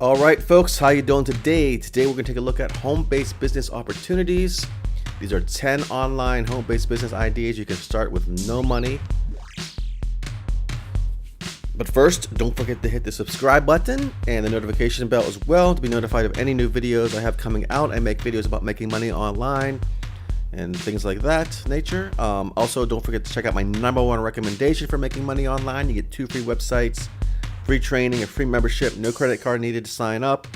All right, folks, how you doing today? Today we're going to take a look at home-based business opportunities. These are 10 online home-based business ideas you can start with no money. But first, don't forget to hit the subscribe button and the notification bell as well to be notified of any new videos I have coming out. I make videos about making money online and things like that nature. Also, don't forget to check out my #1 recommendation for making money online. You get 2 free websites, free training, a free membership, no credit card needed to sign up.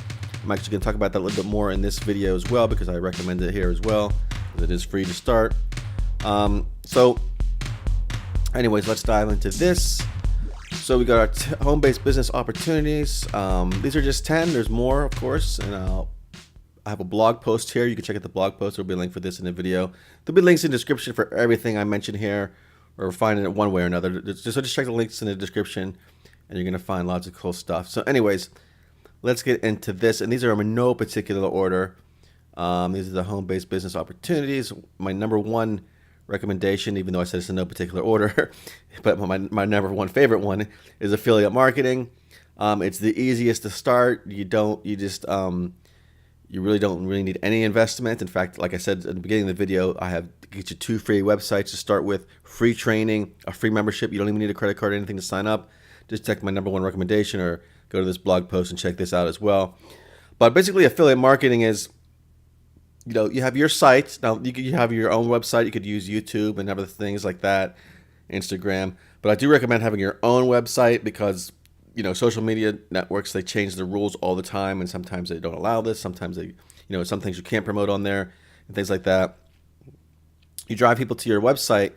I'm actually going to talk about that a little bit more in this video as well because I recommend it here as well. It is free to start. Anyways, let's dive into this. So we got our home-based business opportunities. These are just 10. There's more, of course, and I have a blog post here. You can check out the blog post. There'll be a link for this in the video. There'll be links in the description for everything I mentioned here, or find it one way or another. Just check the links in the description, and you're gonna find lots of cool stuff. So, anyways, let's get into this. And these are in no particular order. These are the home-based business opportunities. My #1 recommendation, even though I said it's in no particular order, but my #1 favorite one is affiliate marketing. It's the easiest to start. You really don't need any investment. In fact, like I said at the beginning of the video, I have get you 2 free websites to start with, free training, a free membership. You don't even need a credit card or anything to sign up. Just check my #1 recommendation or go to this blog post and check this out as well. But basically, affiliate marketing is, you have your site. Now, you have your own website. You could use YouTube and other things like that, Instagram. But I do recommend having your own website because, social media networks, they change the rules all the time. And sometimes they don't allow this. Sometimes they, some things you can't promote on there and things like that. You drive people to your website.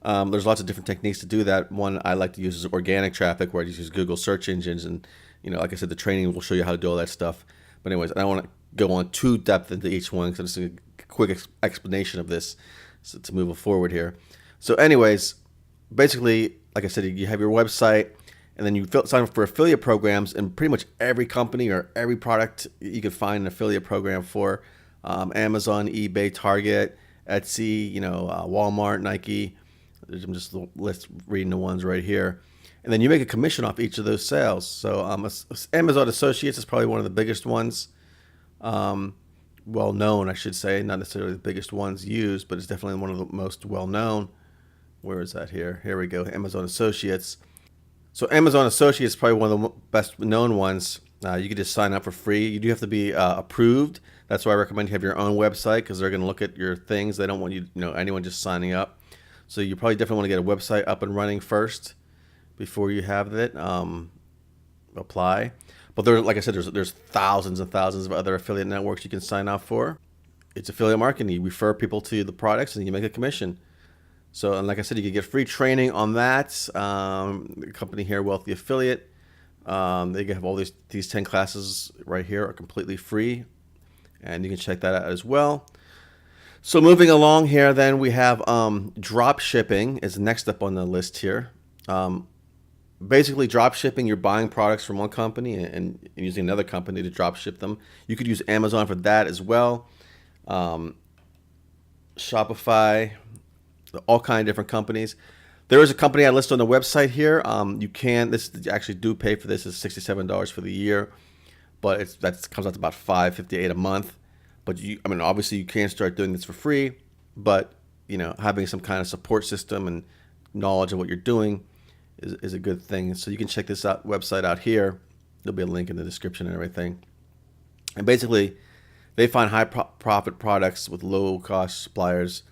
There's lots of different techniques to do that. One I like to use is organic traffic, where I just use Google search engines. And, like I said, the training will show you how to do all that stuff. But anyways, I don't want to go on too depth into each one because it's a quick explanation of this to move forward here. So anyways, basically, like I said, you have your website, and then you sign up for affiliate programs, and pretty much every company or every product you can find an affiliate program for. Amazon, eBay, Target, Etsy, Walmart, Nike. I'm just reading the ones right here. And then you make a commission off each of those sales. So Amazon Associates is probably one of the biggest ones. Well known, I should say. Not necessarily the biggest ones used, but it's definitely one of the most well known. Where is that here? Here we go, Amazon Associates. So Amazon Associates is probably one of the best known ones. You can just sign up for free. You do have to be approved. That's why I recommend you have your own website, because they're going to look at your things. They don't want anyone just signing up. So you probably definitely want to get a website up and running first before you have it apply. But like I said, there's thousands and thousands of other affiliate networks you can sign up for. It's affiliate marketing. You refer people to the products and you make a commission. So, and like I said, you can get free training on that. The company here, Wealthy Affiliate, they have all these 10 classes right here are completely free, and you can check that out as well. So moving along here, then we have drop shipping is next up on the list here. Basically, drop shipping, you're buying products from one company and using another company to drop ship them. You could use Amazon for that as well. Shopify, all kind of different companies. There is a company I list on the website here. You actually do pay for this. It's $67 for the year, but that comes out to about $5.58 a month. But obviously you can start doing this for free, but having some kind of support system and knowledge of what you're doing is a good thing. So you can check this website out here. There'll be a link in the description and everything. And basically, they find high profit products with low cost suppliers,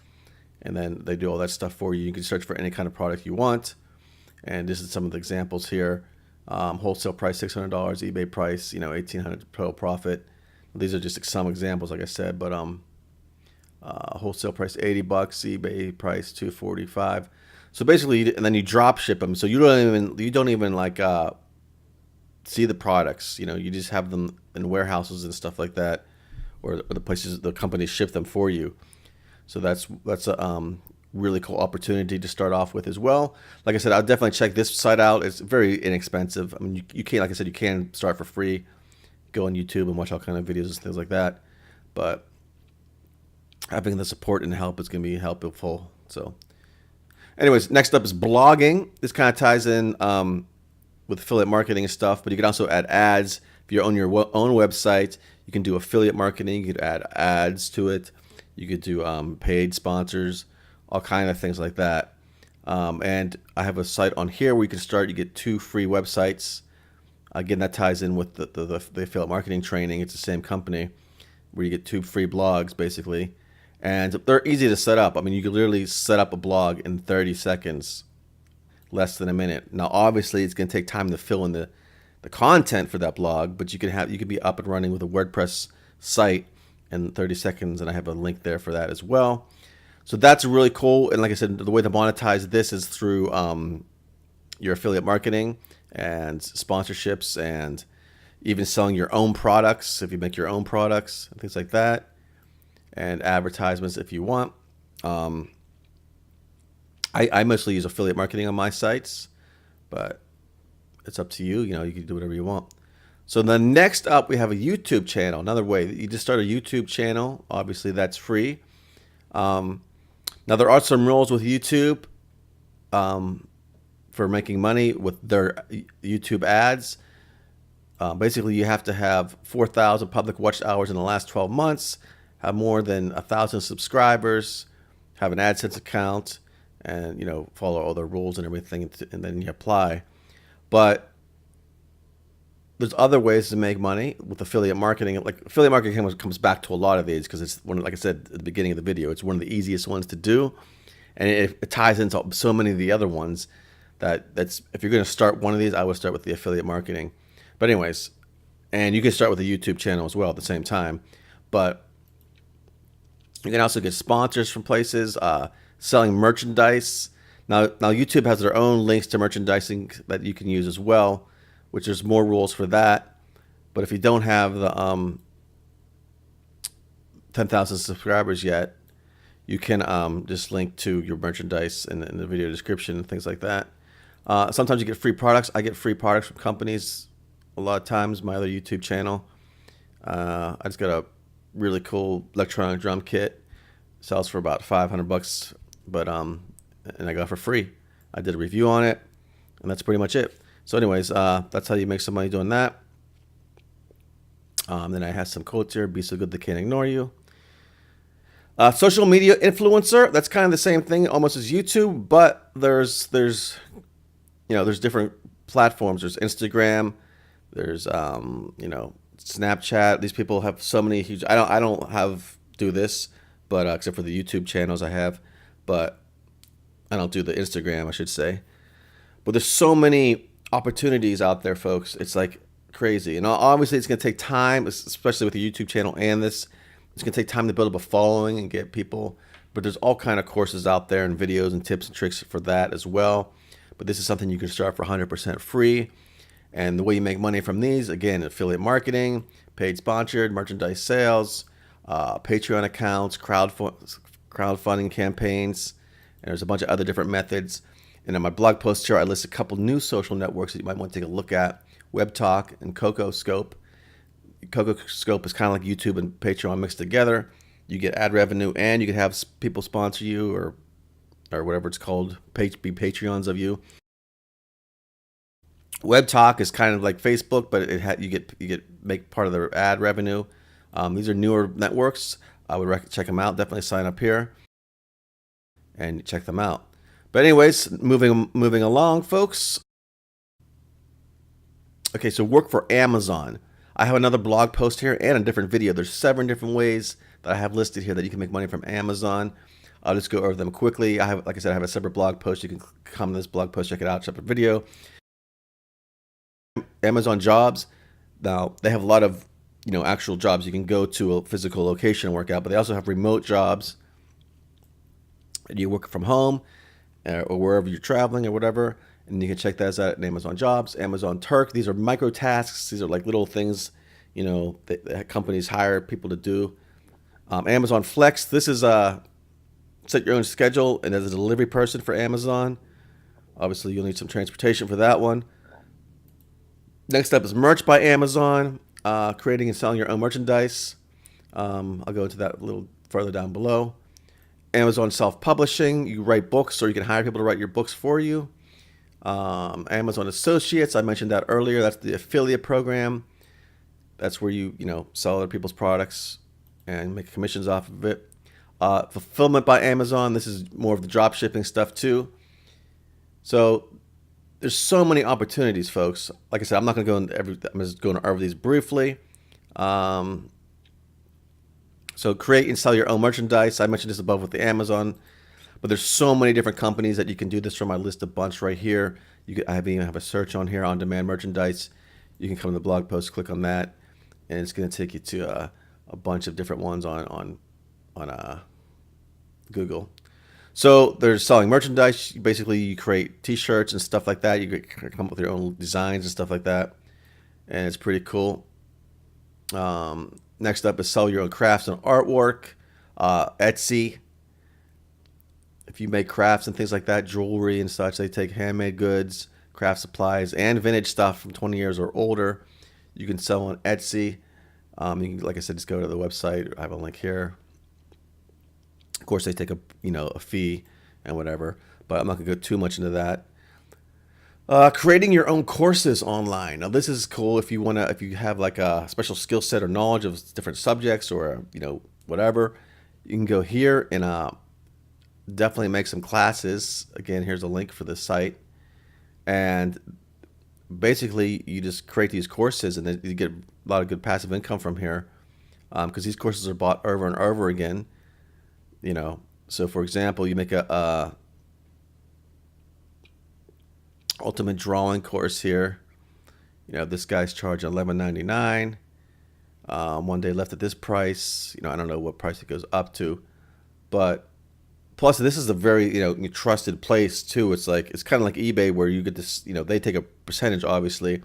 and then they do all that stuff for you. You can search for any kind of product you want. And this is some of the examples here. Wholesale price $600, eBay price $1,800 total profit. These are just some examples, like I said, but wholesale price $80, eBay price $245. So basically, and then you drop ship them. So you don't even like see the products. You just have them in warehouses and stuff like that, or the places the companies ship them for you. So that's a really cool opportunity to start off with as well. Like I said, I'll definitely check this site out. It's very inexpensive. You can, like I said, you can start for free. Go on YouTube and watch all kind of videos and things like that. But having the support and help is going to be helpful. So anyways, next up is blogging. This kind of ties in with affiliate marketing and stuff, but you can also add ads, If you own your own website, you can do affiliate marketing. You could add ads to it. You could do paid sponsors, all kind of things like that. And I have a site on here where you can start. You get 2 free websites. Again, that ties in with the affiliate marketing training. It's the same company where you get 2 free blogs, basically. And they're easy to set up. I mean, you can literally set up a blog in 30 seconds, less than a minute. Now, obviously, it's going to take time to fill in the content for that blog, but you can be up and running with a WordPress site in 30 seconds, and I have a link there for that as well. So that's really cool. And like I said, the way to monetize this is through your affiliate marketing and sponsorships, and even selling your own products if you make your own products and things like that, and advertisements if you want. I mostly use affiliate marketing on my sites, but it's up to you. You know, you can do whatever you want. So the next up, we have a YouTube channel. Another way, you just start a YouTube channel. Obviously, that's free. Now, there are some rules with YouTube for making money with their YouTube ads. Basically, you have to have 4,000 public watch hours in the last 12 months, have more than 1,000 subscribers, have an AdSense account, and follow all the rules and everything, and then you apply. But there's other ways to make money with affiliate marketing. Like affiliate marketing comes back to a lot of these because it's like I said at the beginning of the video, it's one of the easiest ones to do, and it ties into so many of the other ones that's if you're going to start one of these, I would start with the affiliate marketing. But anyways, and you can start with a YouTube channel as well at the same time. But you can also get sponsors from places, selling merchandise. Now YouTube has their own links to merchandising that you can use as well, which there's more rules for that. But if you don't have the 10,000 subscribers yet, you can just link to your merchandise in the video description and things like that. Sometimes you get free products. I get free products from companies a lot of times. My other YouTube channel, I just got a really cool electronic drum kit. It sells for about $500, but and I got it for free. I did a review on it, and that's pretty much it. So anyways, that's how you make some money doing that. Then I have some quotes here. Be so good they can't ignore you. Social media influencer. That's kind of the same thing almost as YouTube, but there's different platforms. There's Instagram. There's Snapchat. These people have so many huge. I don't do this, but except for the YouTube channels I have, but I don't do the Instagram, I should say. But there's so many opportunities out there, folks. It's like crazy. And obviously it's going to take time, especially with the YouTube channel and this. It's going to take time to build up a following and get people. But there's all kind of courses out there and videos and tips and tricks for that as well. But this is something you can start for 100% free. And the way you make money from these, again, affiliate marketing, paid sponsored, merchandise sales, Patreon accounts, crowdfunding campaigns, and there's a bunch of other different methods. And in my blog post here, I list a couple new social networks that you might want to take a look at: WebTalk and CocoScope. CocoScope is kind of like YouTube and Patreon mixed together. You get ad revenue, and you can have people sponsor you or whatever it's called, be Patreons of you. WebTalk is kind of like Facebook, but you get make part of their ad revenue. These are newer networks. I would check them out. Definitely sign up here and check them out. But anyways, moving along, folks. Okay, so work for Amazon. I have another blog post here and a different video. There's 7 different ways that I have listed here that you can make money from Amazon. I'll just go over them quickly. Like I said, I have a separate blog post. You can come to this blog post, check it out, separate video. Amazon jobs. Now they have a lot of actual jobs. You can go to a physical location and work out, but they also have remote jobs. And you work from home or wherever you're traveling or whatever, and you can check that out at Amazon Jobs. Amazon Turk. These are micro tasks. These are like little things that companies hire people to do. Amazon Flex. This is set your own schedule, and as a delivery person for Amazon, obviously you'll need some transportation for that one. Next up is Merch by Amazon, creating and selling your own merchandise. I'll go into that a little further down below. Amazon self-publishing, you write books, or you can hire people to write your books for you. Amazon Associates, I mentioned that earlier. That's the affiliate program. That's where you sell other people's products and make commissions off of it. Fulfillment by Amazon. This is more of the drop shipping stuff too. So there's so many opportunities, folks. Like I said, I'm not going to go into I'm just going over these briefly. So create and sell your own merchandise. I mentioned this above with the Amazon, but there's so many different companies that you can do this from. I list a bunch right here. I even have a search on here, on-demand merchandise. You can come to the blog post, click on that, and it's going to take you to a bunch of different ones on Google. So there's selling merchandise. Basically, you create T-shirts and stuff like that. You come up with your own designs and stuff like that, and it's pretty cool. Next up is sell your own crafts and artwork. Etsy. If you make crafts and things like that, jewelry and such, they take handmade goods, craft supplies, and vintage stuff from 20 years or older. You can sell on Etsy. You can, like I said, just go to the website. I have a link here. Of course, they take a fee and whatever, but I'm not gonna go too much into that. Creating your own courses online. Now, this is cool if you have like a special skill set or knowledge of different subjects or whatever. You can go here and definitely make some classes. Again, here's a link for the site, and basically you just create these courses, and then you get a lot of good passive income from here, because these courses are bought over and over again. So for example, you make a ultimate drawing course here. This guy's charging $11.99. One day left at this price. I don't know what price it goes up to, but plus this is a very trusted place too. It's kind of like eBay, where you get this. They take a percentage, obviously,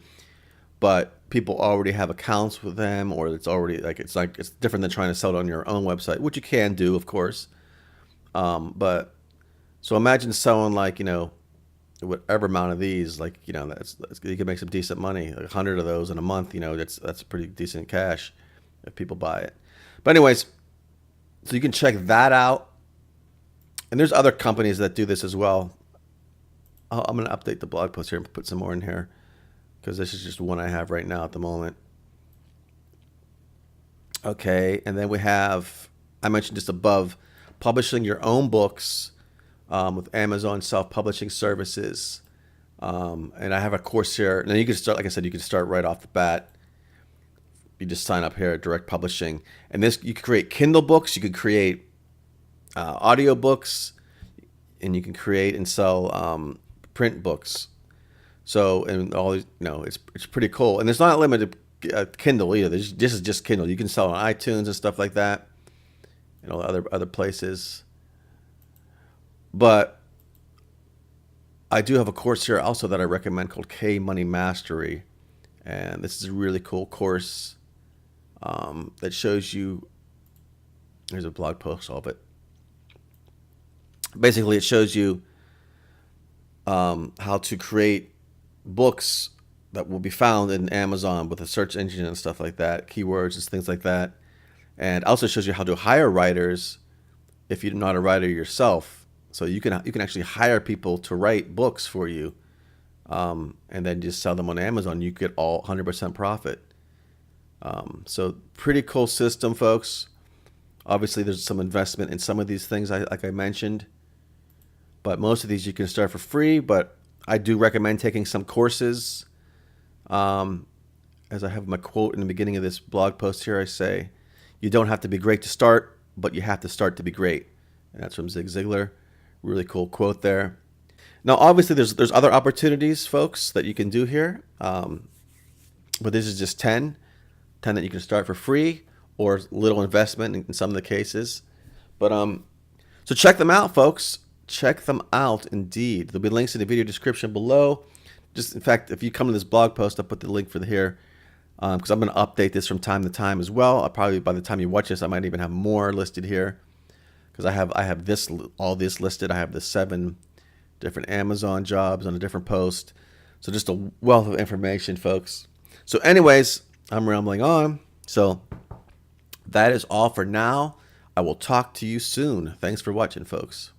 but people already have accounts with them, or it's already it's different than trying to sell it on your own website, which you can do, of course. But so imagine selling whatever amount of these, that's you can make some decent money, 100 of those in a month. That's pretty decent cash if people buy it. But anyways, so you can check that out. And there's other companies that do this as well. I'm going to update the blog post here and put some more in here, because this is just one I have right now at the moment. Okay, and then we have, I mentioned just above, publishing your own books with Amazon self-publishing services. And I have a course here. Now you can start, like I said, you can start right off the bat. You just sign up here at Direct Publishing. And this, you can create Kindle books, you can create audio books, and you can create and sell print books. So, and all these, it's pretty cool. And there's not a limited Kindle either. This is just Kindle. You can sell on iTunes and stuff like that, and all other places. But I do have a course here also that I recommend called K Money Mastery, and this is a really cool course that shows you. Here's a blog post of it. Basically, it shows you how to create books that will be found in Amazon with a search engine and stuff like that, keywords and things like that. And also shows you how to hire writers if you're not a writer yourself. So you can actually hire people to write books for you, and then just sell them on Amazon. You get all 100% profit. So pretty cool system, folks. Obviously, there's some investment in some of these things, like I mentioned. But most of these you can start for free, but I do recommend taking some courses. As I have my quote in the beginning of this blog post here, I say, you don't have to be great to start, but you have to start to be great. And that's from Zig Ziglar. Really cool quote there. Now, obviously, there's other opportunities, folks, that you can do here. But this is just 10 that you can start for free or little investment in some of the cases. But so check them out, folks. Check them out, indeed. There'll be links in the video description below. Just, in fact, if you come to this blog post, I'll put the link for here, because I'm going to update this from time to time as well. I'll probably, by the time you watch this, I might even have more listed here, because I have all this listed. I have the 7 different Amazon jobs on a different post. So just a wealth of information, folks. So anyways, I'm rambling on. So that is all for now. I will talk to you soon. Thanks for watching, folks.